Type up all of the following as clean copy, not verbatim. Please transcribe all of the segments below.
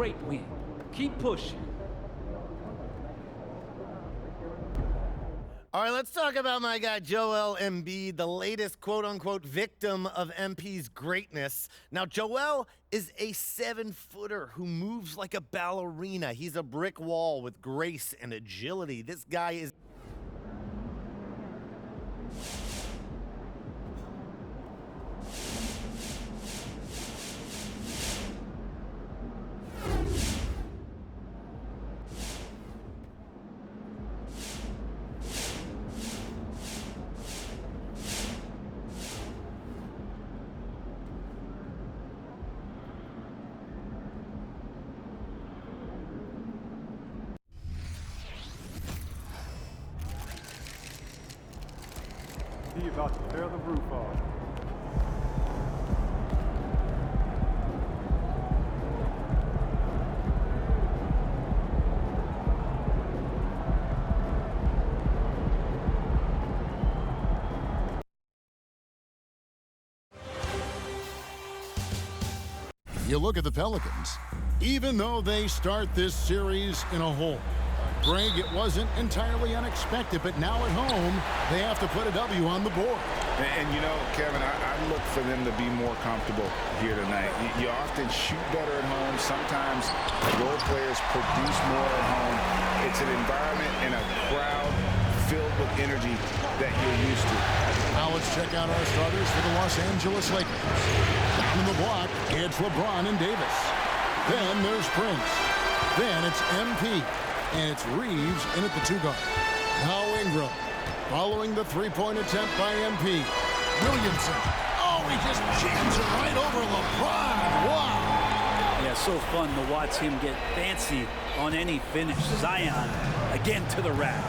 great win. Keep pushing. All right, let's talk about my guy Joel Embiid, the latest quote-unquote victim of MP's greatness. Now, Joel is a 7-footer who moves like a ballerina. He's a brick wall with grace and agility. This guy is... He about to tear the roof off. You look at the Pelicans, even though they start this series in a hole. Greg, it wasn't entirely unexpected, but now at home, they have to put a W on the board. And you know, Kevin, I look for them to be more comfortable here tonight. You often shoot better at home. Sometimes role players produce more at home. It's an environment and a crowd filled with energy that you're used to. Now let's check out our starters for the Los Angeles Lakers. Down in the block, it's LeBron and Davis. Then there's Prince. Then it's MP. And it's Reeves in at the 2-guard. Now Ingram, following the three-point attempt by MP. Williamson. Oh, he just jams it right over LeBron. Wow. Yeah, so fun to watch him get fancy on any finish. Zion again to the rack.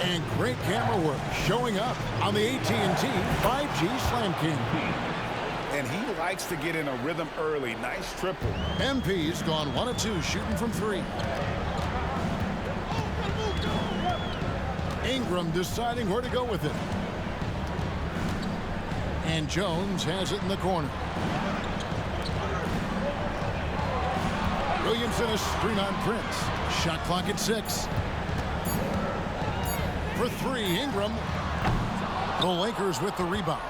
And great camera work showing up on the AT&T 5G Slam King. And he likes to get in a rhythm early. Nice triple. MP's gone 1 of 2 shooting from 3. Ingram deciding where to go with it. And Jones has it in the corner. Williamson a screen on Prince. Shot clock at 6. For 3, Ingram. The Lakers with the rebound.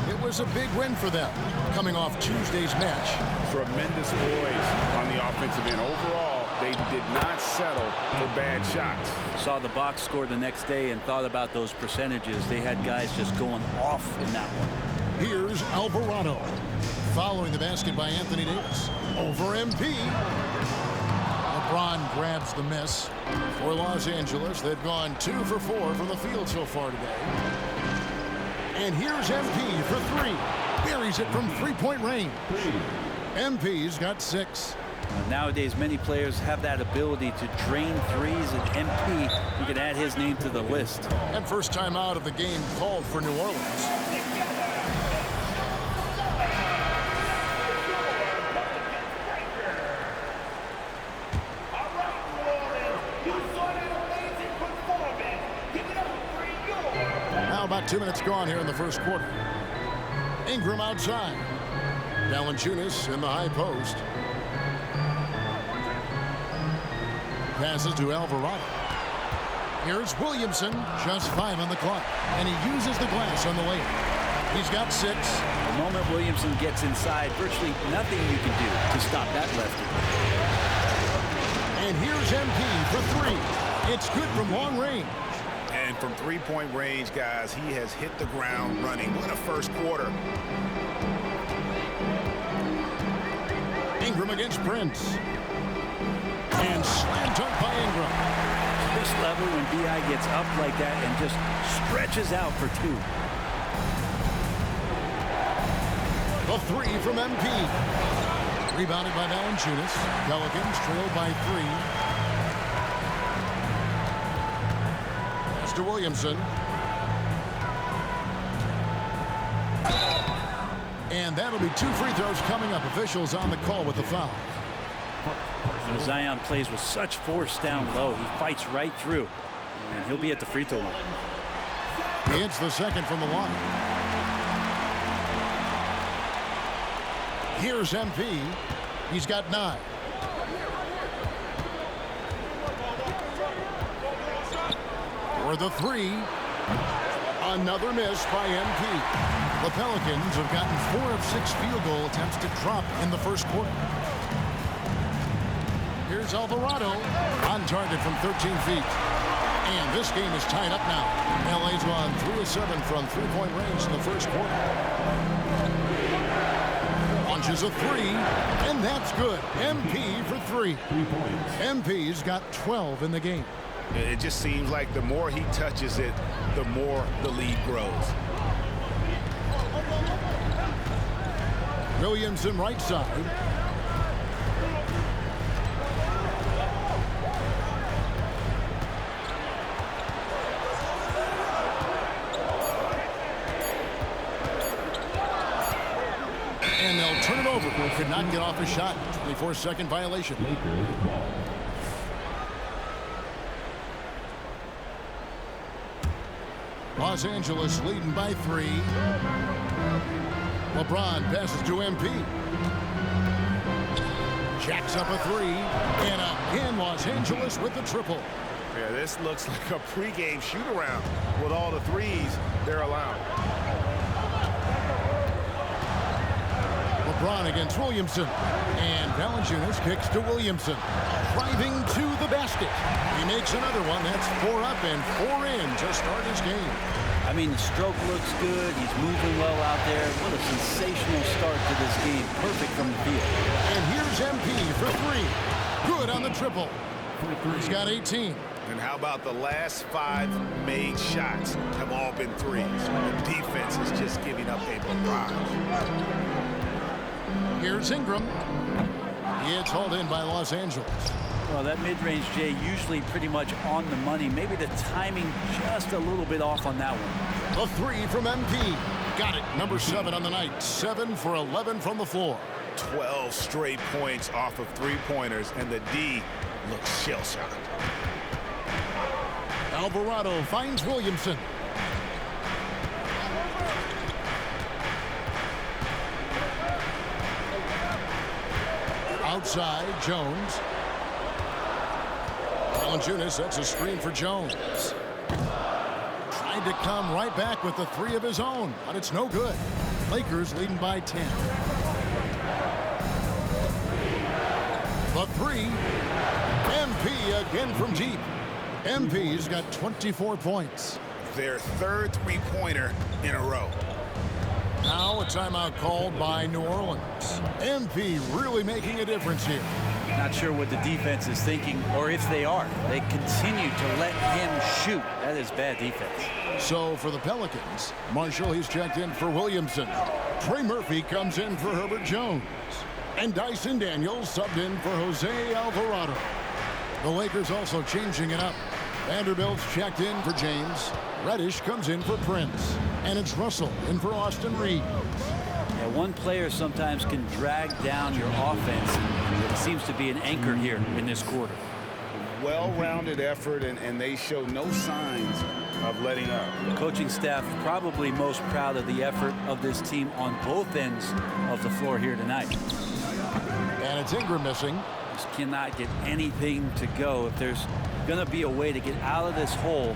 It was a big win for them, coming off Tuesday's match. Tremendous poise on the offensive end. Overall, they did not settle for bad shots. Saw the box score the next day and thought about those percentages. They had guys just going off in that one. Here's Alvarado. Following the basket by Anthony Davis. Over MP. LeBron grabs the miss. For Los Angeles, they've gone 2 for 4 from the field so far today. And here's MP for 3. Buries it from 3-point range. MP's got 6. Nowadays, many players have that ability to drain threes, and MP, you could add his name to the list. And first time out of the game called for New Orleans. Now about 2 minutes gone here in the first quarter. Ingram outside. Valanciunas in the high post. Passes to Alvarado. Here's Williamson, just 5 on the clock. And he uses the glass on the layup. He's got 6. The moment Williamson gets inside, virtually nothing you can do to stop that lefty. And here's MP for 3. It's good from long range. And from 3-point range, guys, he has hit the ground running. What a first quarter. Ingram against Prince. And slam dunk by Ingram. This level when B.I. gets up like that and just stretches out for 2. The 3 from MP. Rebounded by Valanciunas. Pelicans trailed by 3. Pass to Williamson. And that'll be 2 free throws coming up. Officials on the call with the foul. And Zion plays with such force down low. He fights right through. And he'll be at the free throw line. It's the second from the line. Here's MP. He's got 9. For the three. Another miss by MP. The Pelicans have gotten 4 of 6 field goal attempts to drop in the first quarter. Here's Alvarado on target from 13 feet. And this game is tied up now. LA's gone 3 of 7 from three-point range in the first quarter. Launches a three, and that's good. MP for 3. MP's got 12 in the game. It just seems like the more he touches it, the more the lead grows. Williamson right side. And they'll turn it over. Could not get off a shot. 24-second violation. Los Angeles leading by 3. LeBron passes to MP. Jacks up a 3. And again, Los Angeles with the triple. Yeah, this looks like a pregame shoot-around with all the threes they're allowing. LeBron against Williamson. And Valanciunas kicks to Williamson. Driving to the basket. He makes another one. That's 4 up and 4 in to start his game. I mean, the stroke looks good. He's moving well out there. What a sensational start to this game. Perfect from the field. And here's MP for 3. Good on the triple. He's got 18. And how about the last 5 made shots have all been threes? The defense is just giving up a barrage. Here's Ingram. It's hauled in by Los Angeles. Well, that mid-range, Jay, usually pretty much on the money. Maybe the timing just a little bit off on that one. The 3 from MP. Got it. Number 7 on the night. 7 for 11 from the floor. 12 straight points off of three-pointers, and the D looks shell-shocked. Alvarado finds Williamson. Outside, Jones. Valanciunas sets a screen for Jones. Tried to come right back with the 3 of his own, but it's no good. Lakers leading by 10. The 3. MP again from deep. MP's got 24 points. Their 3rd three-pointer in a row. Now a timeout called by New Orleans. MP really making a difference here. Not sure what the defense is thinking, or if they are. They continue to let him shoot. That is bad defense. So for the Pelicans, Marshall, he's checked in for Williamson. Trey Murphy comes in for Herbert Jones. And Dyson Daniels subbed in for Jose Alvarado. The Lakers also changing it up. Vanderbilt's checked in for James. Reddish comes in for Prince. And it's Russell in for Austin Reeves. Yeah, one player sometimes can drag down your offense. It seems to be an anchor here in this quarter. Well-rounded effort, and they show no signs of letting up. The coaching staff probably most proud of the effort of this team on both ends of the floor here tonight. And it's Ingram missing. Just cannot get anything to go. If there's going to be a way to get out of this hole,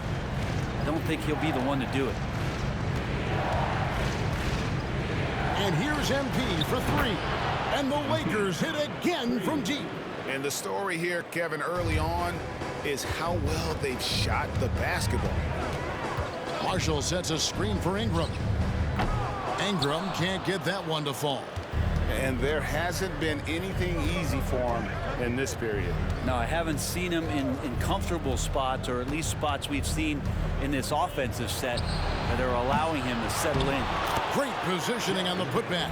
I don't think he'll be the one to do it. And here's MP for 3. And the Lakers hit again from deep. And the story here, Kevin, early on is how well they've shot the basketball. Marshall sets a screen for Ingram. Ingram can't get that one to fall. And there hasn't been anything easy for him in this period. No, I haven't seen him in comfortable spots, or at least spots we've seen in this offensive set that are allowing him to settle in. Great positioning on the putback.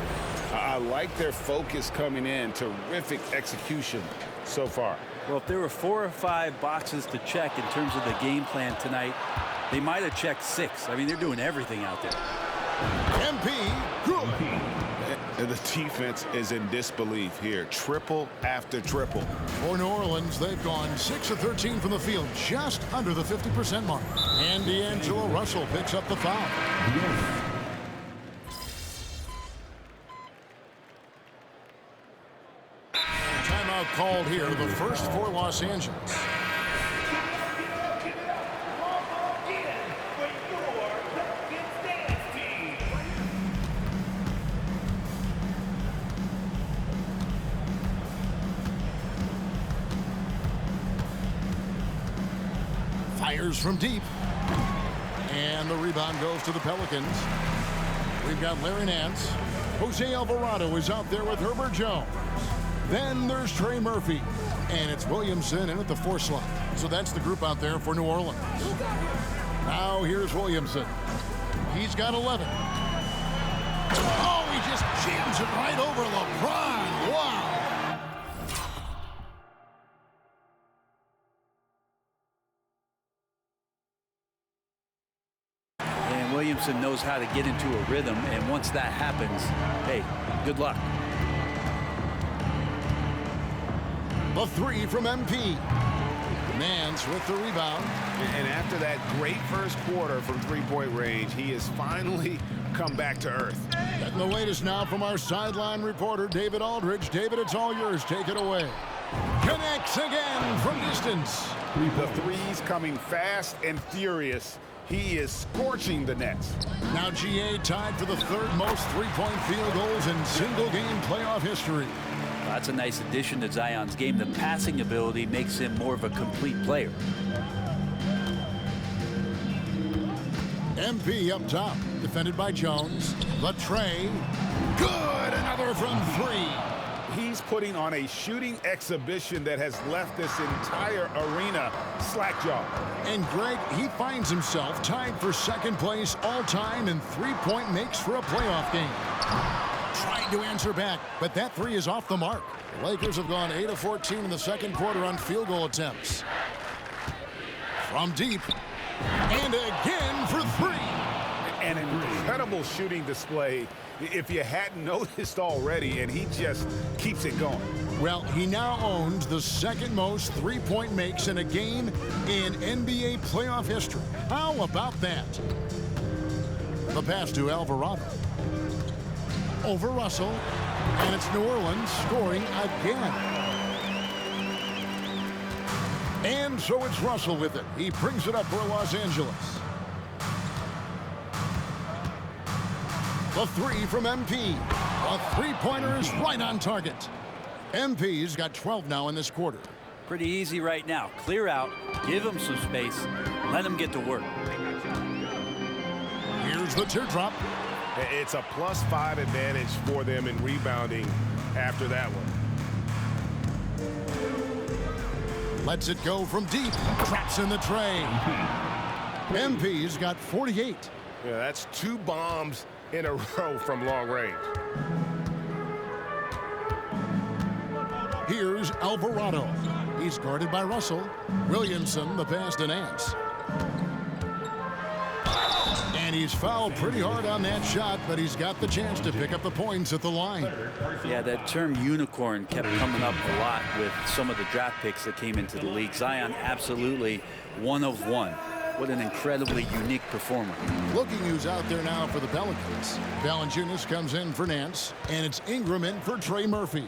I like their focus coming in. Terrific execution so far. Well, if there were 4 or 5 boxes to check in terms of the game plan tonight, they might have checked 6. I mean, they're doing everything out there. MP, good. And the defense is in disbelief here. Triple after triple. For New Orleans, they've gone 6 of 13 from the field, just under the 50% mark. And D'Angelo Russell picks up the foul. Timeout timeout called here, the first for Los Angeles. Fires from deep. And the rebound goes to the Pelicans. We've got Larry Nance. Jose Alvarado is out there with Herbert Jones. Then there's Trey Murphy. And it's Williamson in at the 4 slot. So that's the group out there for New Orleans. Now here's Williamson. He's got 11. Oh, he just jams it right over LeBron. Wow. Williamson knows how to get into a rhythm, and once that happens, hey, good luck. The 3 from MP. Nance with the rebound. And after that great first quarter from three-point range, he has finally come back to earth. Getting the latest now from our sideline reporter, David Aldridge. David, it's all yours. Take it away. Connects again from distance. The threes coming fast and furious. He is scorching the Nets. Now GA tied for the 3rd most three-point field goals in single-game playoff history. That's a nice addition to Zion's game. The passing ability makes him more of a complete player. MP up top, defended by Jones. The tray. Good! Another from 3. He's putting on a shooting exhibition that has left this entire arena slack-jawed. And Greg, he finds himself tied for 2nd place all-time in three-point makes for a playoff game. Trying to answer back, but that 3 is off the mark. The Lakers have gone 8 of 14 in the 2nd quarter on field goal attempts. From deep, and again for 3. An incredible shooting display, if you hadn't noticed already, and he just keeps it going. Well, he now owns the 2nd most three-point makes in a game in NBA playoff history. How about that? The pass to Alvarado. Over Russell, and it's New Orleans scoring again. And so it's Russell with it. He brings it up for Los Angeles. The 3 from MP. A three-pointer is right on target. MP's got 12 now in this quarter. Pretty easy right now. Clear out, give him some space, let him get to work. Here's the teardrop. It's a +5 advantage for them in rebounding after that one. Lets it go from deep. Traps in the tray. MP's got 48. Yeah, that's 2 bombs in a row from long range. Here's Alvarado. He's guarded by Russell. Williamson, the pass to Nance. And he's fouled pretty hard on that shot, but he's got the chance to pick up the points at the line. Yeah, that term unicorn kept coming up a lot with some of the draft picks that came into the league. Zion, absolutely 1 of 1. What an incredibly unique performer. Looking who's out there now for the Pelicans. Valanciunas comes in for Nance, and it's Ingram in for Trey Murphy.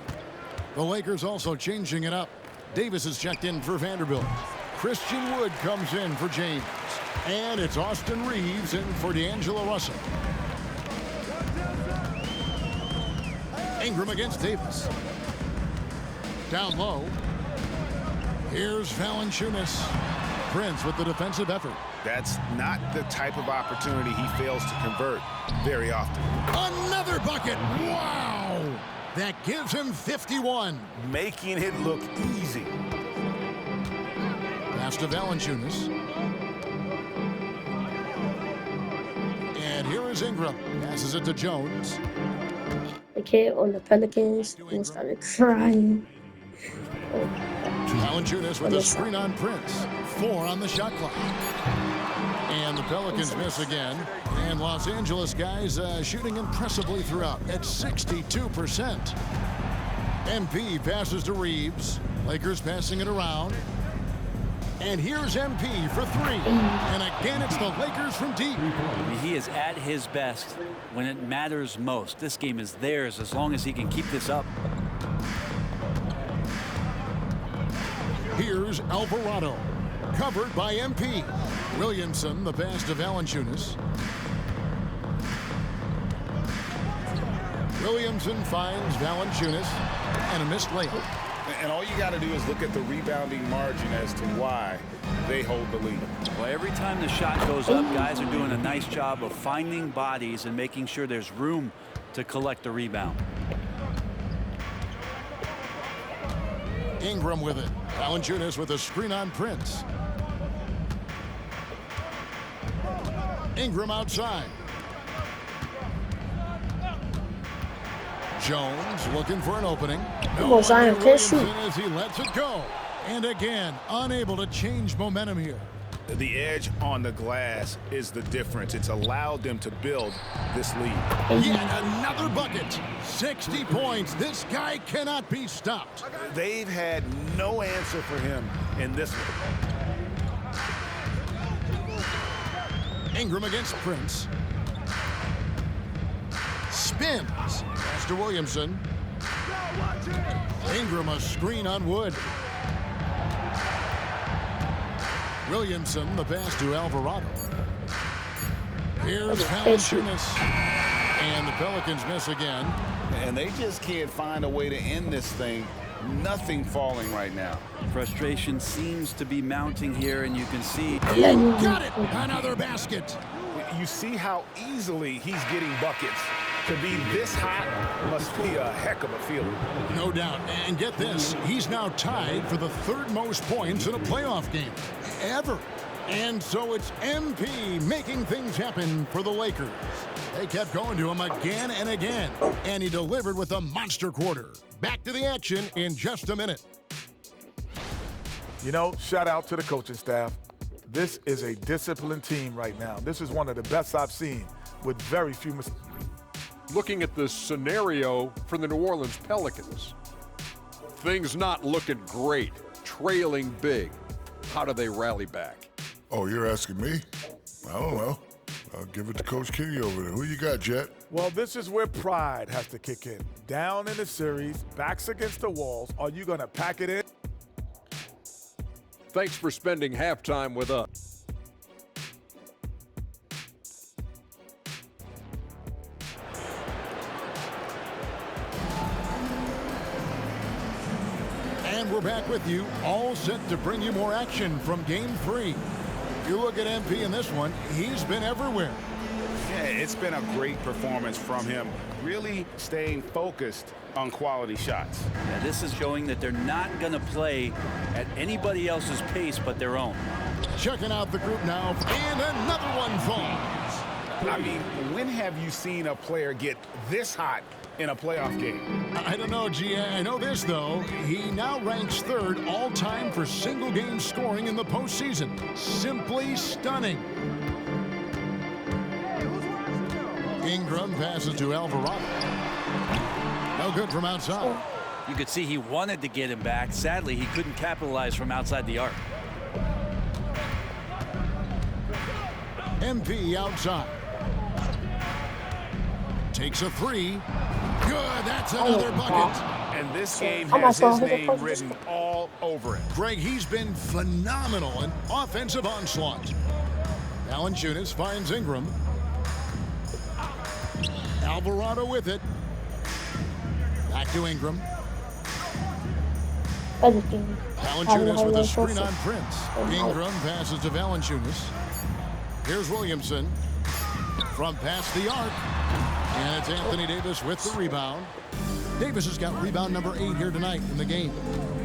The Lakers also changing it up. Davis is checked in for Vanderbilt. Christian Wood comes in for James. And it's Austin Reeves in for D'Angelo Russell. Ingram against Davis. Down low. Here's Valanciunas. Prince with the defensive effort. That's not the type of opportunity he fails to convert very often. Another bucket. Wow. That gives him 51. Making it look easy. Pass to Valanciunas. And here is Ingram. Passes it to Jones. The kid on the Pelicans and started crying. Valanciunas with a screen on Prince. 4 on the shot clock. And the Pelicans miss again. And Los Angeles guys shooting impressively throughout at 62%. MP passes to Reeves. Lakers passing it around. And here's MP for 3. And again, it's the Lakers from deep. He is at his best when it matters most. This game is theirs as long as he can keep this up. Here's Alvarado. Covered by MP. Williamson, the pass to Valanciunas. Williamson finds Valanciunas and a missed layup. And all you got to do is look at the rebounding margin as to why they hold the lead. Well, every time the shot goes up, guys are doing a nice job of finding bodies and making sure there's room to collect the rebound. Ingram with it. Valanciunas with a screen on Prince. Ingram outside. Jones looking for an opening. Well, Zion can't shoot. Williamson as he lets it go. And again, unable to change momentum here. The edge on the glass is the difference. It's allowed them to build this lead. Yet another bucket. 60 points. This guy cannot be stopped. They've had no answer for him in this one. Ingram against Prince. Spins. Pass to Williamson. Ingram a screen on Wood. Williamson the pass to Alvarado. Here's Valanciunas. And the Pelicans miss again. And they just can't find a way to end this thing. Nothing falling right now. Frustration seems to be mounting here, and you can see. Got it! Another basket. You see how easily he's getting buckets. To be this hot must be a heck of a feeling. No doubt. And get this, he's now tied for the third most points in a playoff game ever. And so it's MP making things happen for the Lakers. They kept going to him again and again, and he delivered with a monster quarter. Back to the action in just a minute. You know, shout out to the coaching staff. This is a disciplined team right now. This is one of the best I've seen with very few mistakes. Looking at the scenario for the New Orleans Pelicans, things not looking great, trailing big. How do they rally back? Oh, you're asking me? I don't know. I'll give it to Coach Kenny over there. Who you got, Jet? Well, this is where pride has to kick in. Down in the series, backs against the walls. Are you going to pack it in? Thanks for spending halftime with us. And we're back with you, all set to bring you more action from Game 3. If you look at MP in this one, he's been everywhere. Yeah, it's been a great performance from him. Really staying focused on quality shots. Yeah, this is showing that they're not going to play at anybody else's pace but their own. Checking out the group now, and another one falls. I mean, when have you seen a player get this hot in a playoff game? I don't know, G. I know this, though. He now ranks third all-time for single-game scoring in the postseason. Simply stunning. Ingram passes to Alvarado. No good from outside. You could see he wanted to get him back. Sadly, he couldn't capitalize from outside the arc. MP outside. Takes a three. Good, that's another bucket. And this game has his name written all over it. Greg, he's been phenomenal in offensive onslaught. Valanciunas finds Ingram. Alvarado with it. Back to Ingram. Valanciunas with a screen on Prince. Ingram passes to Valanciunas. Here's Williamson from past the arc. And it's Anthony Davis with the rebound. Davis has got rebound number 8 here tonight in the game.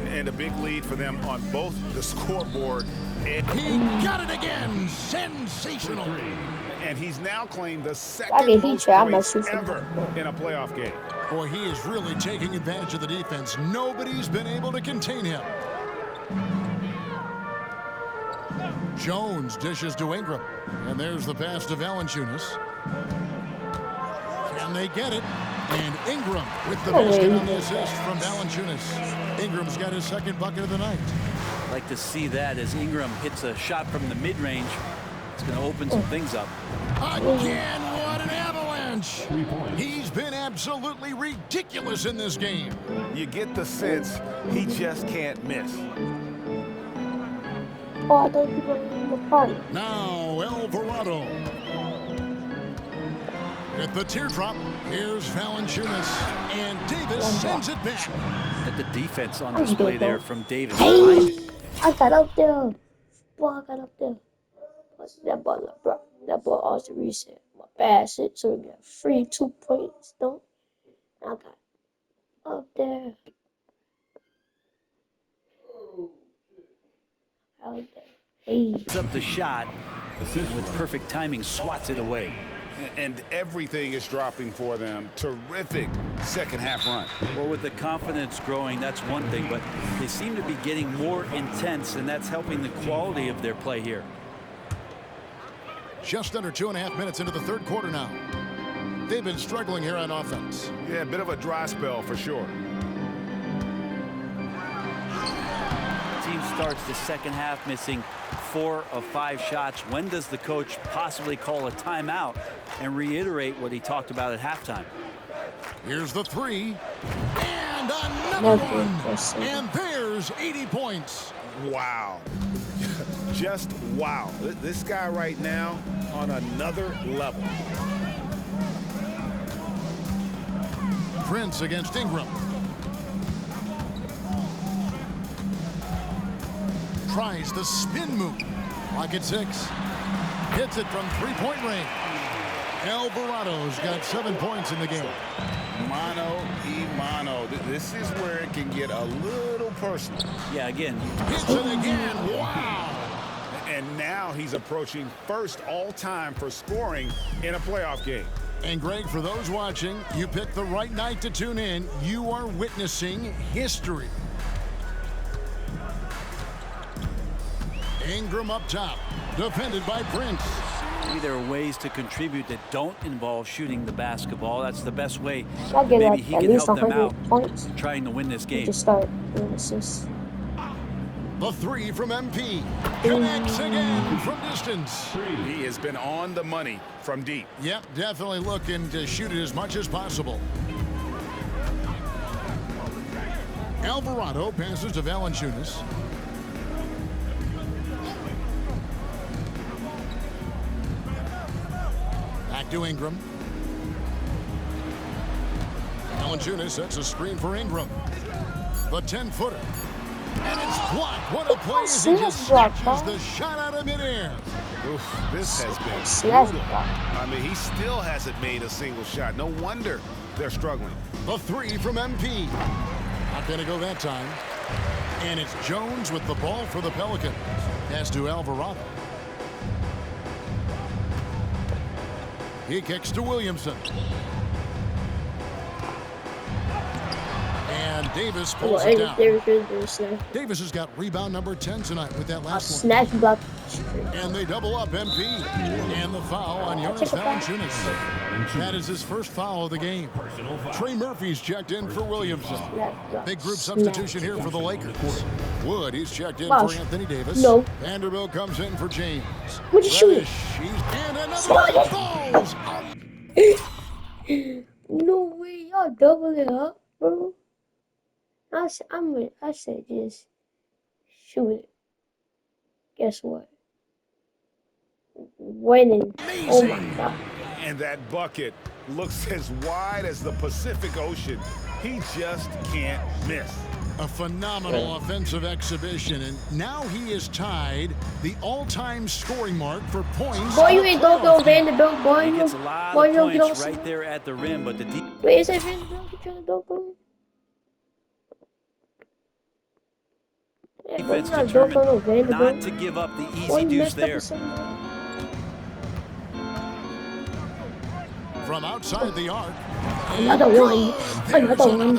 And a big lead for them on both the scoreboard. And he got it again. Sensational. And he's now claimed the second most points ever in a playoff game. Boy, he is really taking advantage of the defense. Nobody's been able to contain him. Jones dishes to Ingram. And there's the pass to Valanciunas. Can they get it? And Ingram with the basket on the assist from Valanciunas. Ingram's got his second bucket of the night. I'd like to see that as Ingram hits a shot from the mid-range. It's going to open some things up. Again, what an avalanche! He's been absolutely ridiculous in this game. You get the sense he just can't miss. Oh, I thought you were in the party. Now Alvarado. At the teardrop, here's Valanciunas. And Davis sends it back. At the defense on display there from Davis. Hey, I got up there. Boy, I got up there. That ball also reset. My bad shit, so we got free 2 points, don't. I got up there. Out there. Hey. It's up the shot. With perfect timing, swats it away. And everything is dropping for them. Terrific second half run. Well, with the confidence growing, that's one thing, but they seem to be getting more intense, and that's helping the quality of their play here. Just under 2.5 minutes into the third quarter now. They've been struggling here on offense. Yeah, a bit of a dry spell for sure. Team starts the second half missing 4 of 5 shots. When does the coach possibly call a timeout and reiterate what he talked about at halftime? Here's the three. And another one. And there's 80 points. Wow. Just wow. This guy right now on another level. Prince against Ingram. Tries the spin move. Clock at 6. Hits it from three-point range. Alvarado's got 7 points in the game. Mano y mano. This is where it can get a little personal. Yeah, again. Hits it again. Wow. And now he's approaching first all-time for scoring in a playoff game. And Greg, for those watching, you picked the right night to tune in. You are witnessing history. Ingram up top, defended by Prince. Maybe there are ways to contribute that don't involve shooting the basketball. That's the best way. I'll get Maybe he at can least help them 100 out points. trying to win this game. Just start doing assists. The three from MP. Connects again from distance. He has been on the money from deep. Yep, definitely looking to shoot it as much as possible. Alvarado passes to Valanciunas. Back to Ingram. Valanciunas sets a screen for Ingram. The 10-footer. And it's blocked. What a play as he just snatches the shot out of midair. Oof, this has been Slash brutal. block. I mean, he still hasn't made a single shot. No wonder they're struggling. The three from MP. Not going to go that time. And it's Jones with the ball for the Pelicans. Pass to Alvarado. He kicks to Williamson. And Davis pulls it down. Davis has got rebound number 10 tonight with that last one. Snatch block. And they double up MP. And the foul on Jonas Valanciunas. That is his first foul of the game. Trey Murphy's checked in for Williamson. Big group substitution here for the Lakers. Wood, he's checked in for Anthony Davis. No. Vanderbilt comes in for James. What you shooting? And another one falls. No way, y'all double it up, bro. I said just shoot it. Guess what? Winning. Oh my God. And that bucket looks as wide as the Pacific Ocean. He just can't miss. A phenomenal offensive exhibition, and now he is tied the all-time scoring mark for points. Boy, you ain't don't go Vanderbilt, boy. He gets a lot Boy, of you don't get points on right there at the rim, but the Wait, is that Vanderbilt? You trying to dunk on? Yeah, defense not dunk on no determined not Vanderbilt. to give up the Boy, easy you deuce messed up there. or something. From outside the arc. Another one. Another one.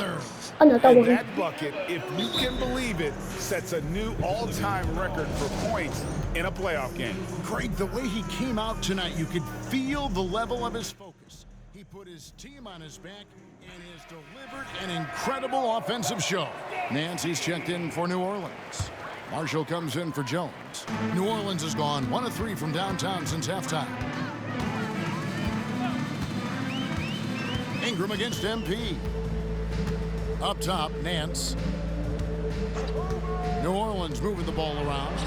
Another And one. that bucket, if you can believe it, sets a new all-time record for points in a playoff game. Craig, the way he came out tonight, you could feel the level of his focus. He put his team on his back and has delivered an incredible offensive show. Nancy's checked in for New Orleans. Marshall comes in for Jones. New Orleans has gone 1 of 3 from downtown since halftime. Ingram against MP. Up top, Nance. New Orleans moving the ball around.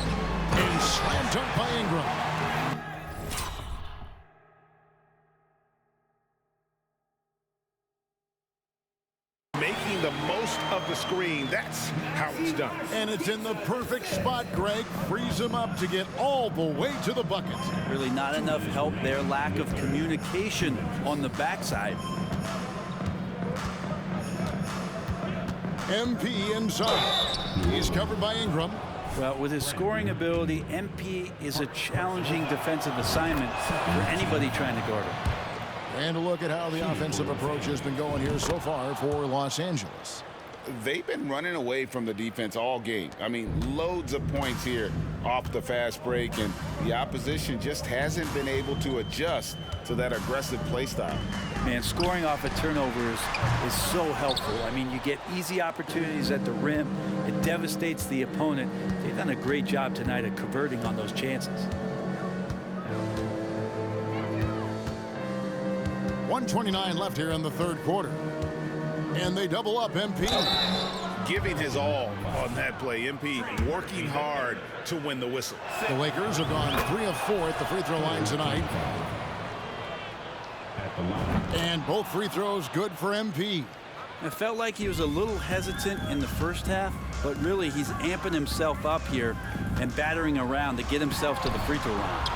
And slam dunk by Ingram. Making the most of the screen. That's how it's done. And it's in the perfect spot, Greg. Frees him up to get all the way to the bucket. Really not enough help there. Lack of communication on the backside. MP inside. He's covered by Ingram. Well, with his scoring ability, MP is a challenging defensive assignment for anybody trying to guard him. And a look at how the offensive approach has been going here so far for Los Angeles. They've been running away from the defense all game. I mean, loads of points here off the fast break, and the opposition just hasn't been able to adjust to that aggressive play style. Man, scoring off of turnovers is so helpful. I mean, you get easy opportunities at the rim. It devastates the opponent. They've done a great job tonight of converting on those chances. 1:29 left here in the third quarter. And they double up MP. Giving his all on that play. MP working hard to win the whistle. The Lakers have gone 3 of 4 at the free throw line tonight. And both free throws good for MP. It felt like he was a little hesitant in the first half, but really he's amping himself up here and battering around to get himself to the free throw line.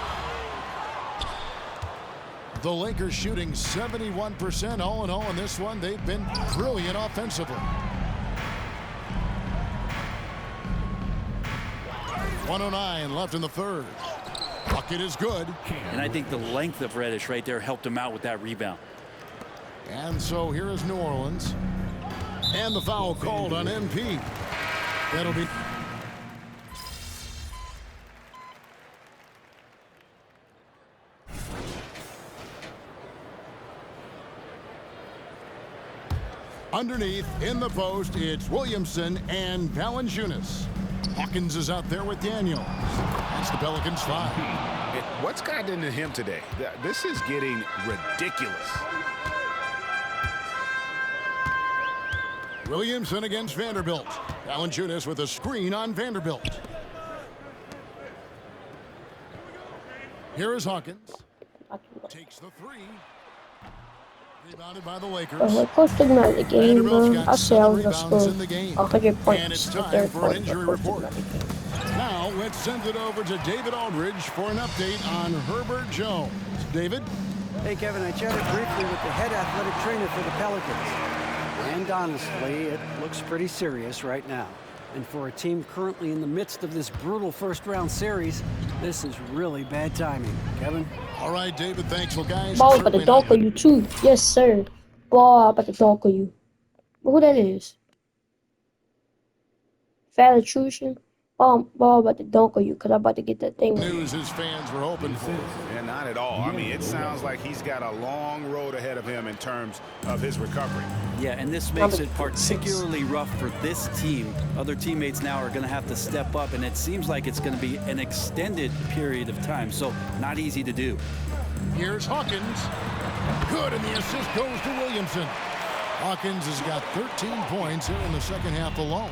The Lakers shooting 71% all in all in this one. They've been brilliant offensively. 1:09 left in the third. Bucket is good. And I think the length of Reddish right there helped him out with that rebound. And so here is New Orleans. And the foul called on MP. That'll be... Underneath, in the post, it's Williamson and Valanciunas. Hawkins is out there with Daniels. That's the Pelicans 5. What's gotten into him today? This is getting ridiculous. Williamson against Vanderbilt. Valanciunas with a screen on Vanderbilt. Here is Hawkins. Takes the three. Rebounded by the Lakers. Of course, took me out of the game, bro. I say I was going to score 100 points. And it's time for an injury report. Now, let's send it over to David Aldridge for an update on Herbert Jones. David? Hey, Kevin, I chatted briefly with the head athletic trainer for the Pelicans. And honestly, it looks pretty serious right now. And for a team currently in the midst of this brutal first-round series, this is really bad timing. Kevin? All right, David, thanks. Well, guys, Ball about to dunk on you, too. Yes, sir. Ball about to dunk on you. But who that is? Valanciunas? Ball about to dunk on you, because I'm about to get that thing. News his fans were hoping for. Yeah, not at all. I mean, it sounds like he's got a long road ahead of him in terms of his recovery. Yeah, and this makes it particularly rough for this team. Other teammates now are going to have to step up, and it seems like it's going to be an extended period of time, so not easy to do. Here's Hawkins. Good, and the assist goes to Williamson. Hawkins has got 13 points here in the second half alone.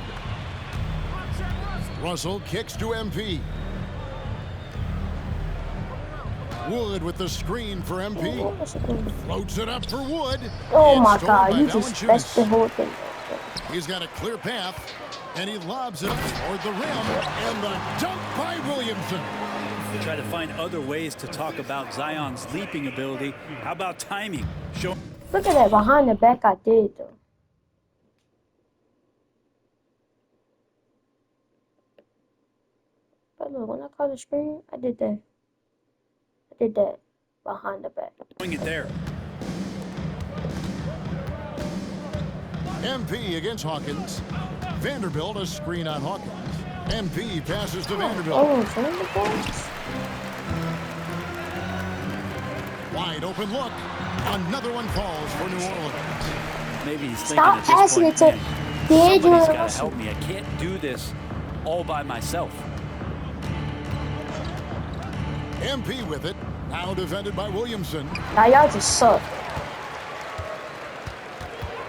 Russell kicks to MP. Wood with the screen for MP. Floats it up for Wood. Oh my God, you just messed the whole thing. He's got a clear path, and he lobs it toward the rim, and the dunk by Williamson. They try to find other ways to talk about Zion's leaping ability. How about timing? Look at that behind the back I did, though. But look, when I caught the screen, I did that. I did that behind the back. Doing it there. MP against Hawkins. Vanderbilt, a screen on Hawkins. MP passes to Vanderbilt. Oh, Vanderbilt. Wide open look. Another one falls for New Orleans. Maybe he's thinking Stop at this passing point, it to man, D'Angelo somebody's got to Russell. help me. I can't do this all by myself. MP with it. Now defended by Williamson. Now y'all just suck.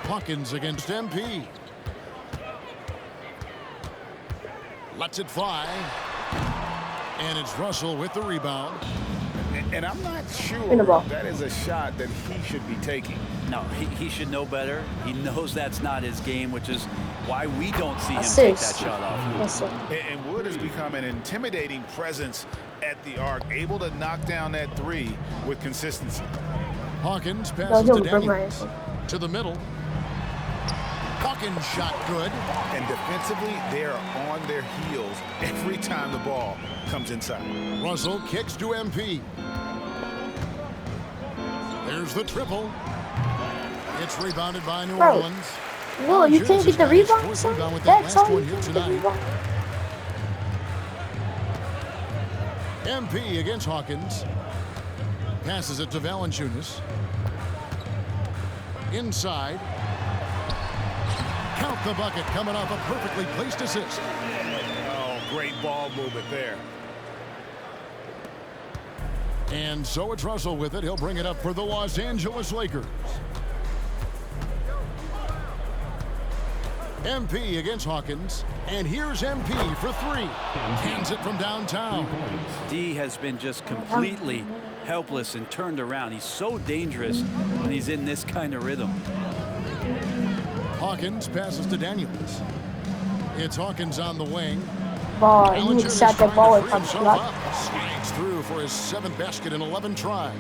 Hawkins against MP. Lets it fly. And it's Russell with the rebound. And I'm not sure In the ball. that is a shot that he should be taking. No, he should know better. He knows that's not his game, which is why we don't see him Assist. take that shot off. Yes, sir. And Wood has become an intimidating presence at the arc, able to knock down that three with consistency. Hawkins passes No, to he'll bring my Daniels. To the middle. Hawkins shot good. And defensively, they are on their heels every time the ball comes inside. Russell kicks to MP. There's the triple. It's rebounded by New Bro. Orleans. No, you can't get the rebound, Fourth son? rebound with that That's last all one you here can get the tonight. rebound. MP against Hawkins. Passes it to Valanciunas. Inside. Count the bucket coming off a perfectly placed assist. Oh, great ball movement there. And so it's Russell with it. He'll bring it up for the Los Angeles Lakers. MP against Hawkins. And here's MP for three. Hands it from downtown. D has been just completely helpless and turned around. He's so dangerous when he's in this kind of rhythm. Hawkins passes to Daniels. It's Hawkins on the wing. Ball, you would shot that ball Valanciunas if trying I'm to free himself blocked. up. Slides through for his 7th basket in 11 tries.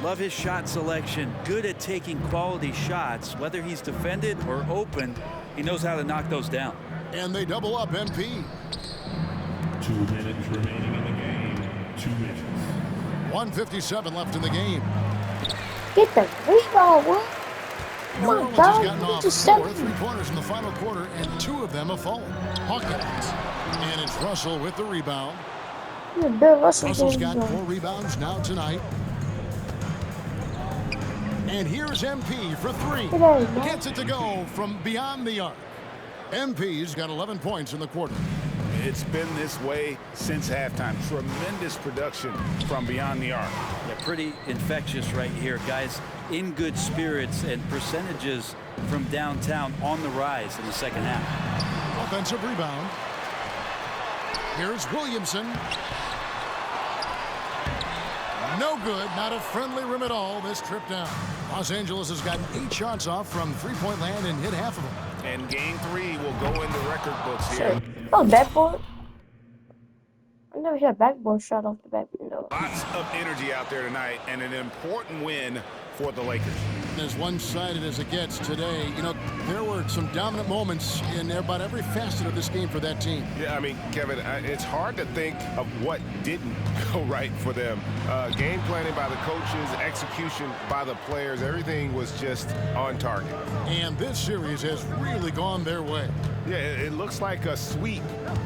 Love his shot selection. Good at taking quality shots. Whether he's defended or open, he knows how to knock those down. And they double up MP. 2 minutes remaining in the game. 2 minutes. 1:57 left in the game. Get the rebound, what? New My Orleans has God, gotten you off just 4 said- three-pointers in the final quarter, and 2 of them have fallen. Hawkins. And it's Russell with the rebound. Yeah, Bill Russell Russell's games, got 4 rebounds now tonight. And here's MP for 3. It ain't, man. Gets it to go from beyond the arc. MP's got 11 points in the quarter. It's been this way since halftime. Tremendous production from beyond the arc. Yeah, pretty infectious right here. Guys in good spirits and percentages from downtown on the rise in the second half. Offensive rebound. Here's Williamson. No good. Not a friendly rim at all this trip down. Los Angeles has gotten 8 shots off from three-point land and hit half of them. And game 3 will go in the record books here. Oh, backboard? I never hit a backboard shot off the backboard. No. Lots of energy out there tonight and an important win for the Lakers. As one-sided as it gets today, you know, there were some dominant moments in about every facet of this game for that team. Yeah, I mean, Kevin, it's hard to think of what didn't go right for them. Game planning by the coaches, execution by the players, everything was just on target. And this series has really gone their way. Yeah, it looks like a sweep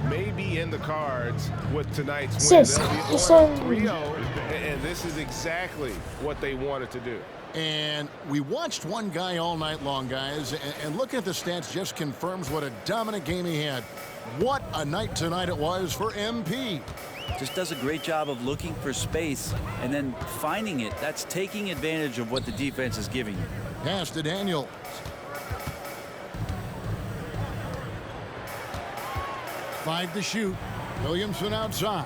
may be in the cards with tonight's win. Sis, They'll be you on said- 3-0, and this is exactly what they wanted to do. And we watched one guy all night long, guys, and looking at the stats just confirms what a dominant game he had. What a night tonight it was for MP. Just does a great job of looking for space and then finding it. That's taking advantage of what the defense is giving you. Pass to Daniels. Five to shoot. Williamson outside.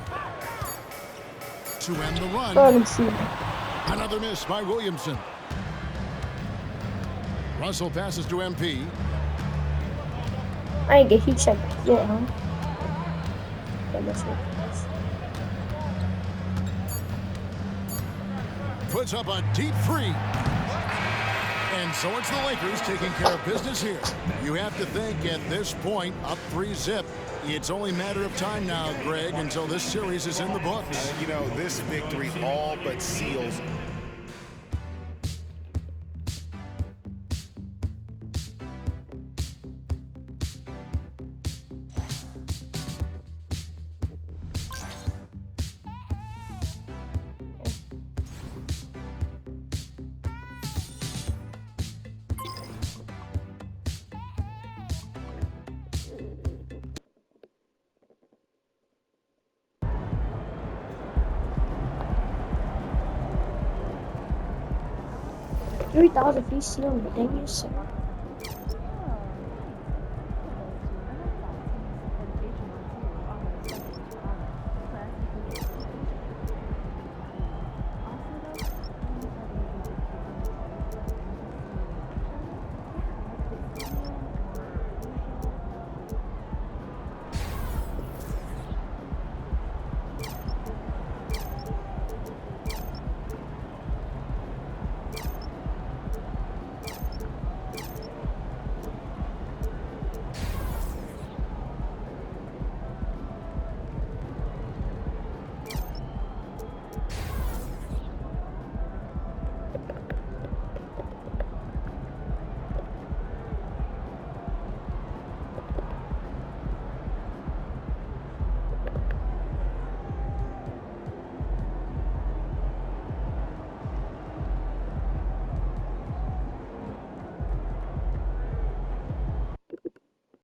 To end the run. Oh, let's see. Another miss by Williamson. Russell passes to MP. I ain't get heat checked yet, huh? Yeah, that's it. Puts up a deep three. And so it's the Lakers taking care of business here. You have to think at this point, up 3-0. It's only a matter of time now, Greg, until this series is in the books. You know, this victory all but seals $3,000 feet on the dang yourself.